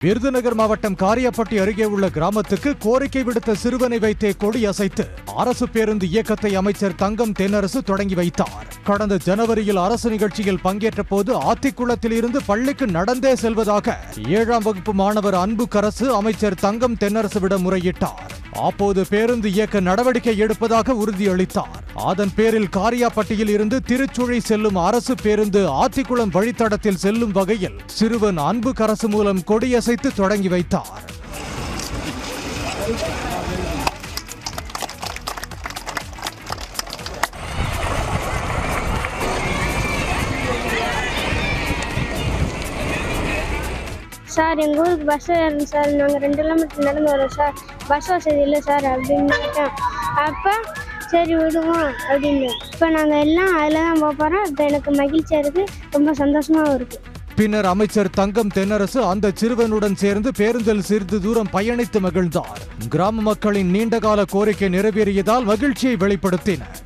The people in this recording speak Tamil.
விருதுநகர் மாவட்டம் காரியாப்பட்டி அருகே உள்ள கிராமத்துக்கு கோரிக்கை விடுத்த சிறுவனை வைத்தே கொடி அசைத்து அரசு பேருந்து இயக்கத்தை அமைச்சர் தங்கம் தென்னரசு தொடங்கி வைத்தார். கடந்த ஜனவரியில் அரசு நிகழ்ச்சியில் பங்கேற்ற போது ஆத்திக்குளத்தில் இருந்து பள்ளிக்கு நடந்தே செல்வதாக 7ஆம் வகுப்பு மாணவர் அன்புக்கரசு அமைச்சர் தங்கம் தென்னரசுவிடம் முறையிட்டார். அப்போது பேருந்து இயக்க நடவடிக்கை எடுப்பதாக உறுதியளித்தார். அதன் பேரில் காரியாப்பட்டியில் இருந்து திருச்சுழி செல்லும் அரசு பேருந்து ஆத்திக்குளம் வழித்தடத்தில் செல்லும் வகையில் சிறுவன் அன்புக்கரசு மூலம் கொடியசைத்து தொடங்கி வைத்தார். சார் எங்கள் ஊருக்கு பஸ் ஏறணும் சார், நாங்கள் 2 கிலோமீட்டர் நடந்து வரோம் சார், பஸ் வசதி இல்லை சார் அப்படின்னு கேட்டேன். அப்போ சரி விடுவோம் அப்படின்னு இப்போ நாங்கள் எல்லாம் அதில் தான் போக போகிறோம். இப்போ எனக்கு மகிழ்ச்சியாக இருக்குது, ரொம்ப சந்தோஷமாகவும் இருக்குது. பின்னர் அமைச்சர் தங்கம் தென்னரசு அந்த சிறுவனுடன் சேர்ந்து பேருந்தில் சிறிது தூரம் பயணித்து மகிழ்ந்தார். கிராம மக்களின் நீண்டகால கோரிக்கை நிறைவேறியதால் மகிழ்ச்சியை வெளிப்படுத்தினர்.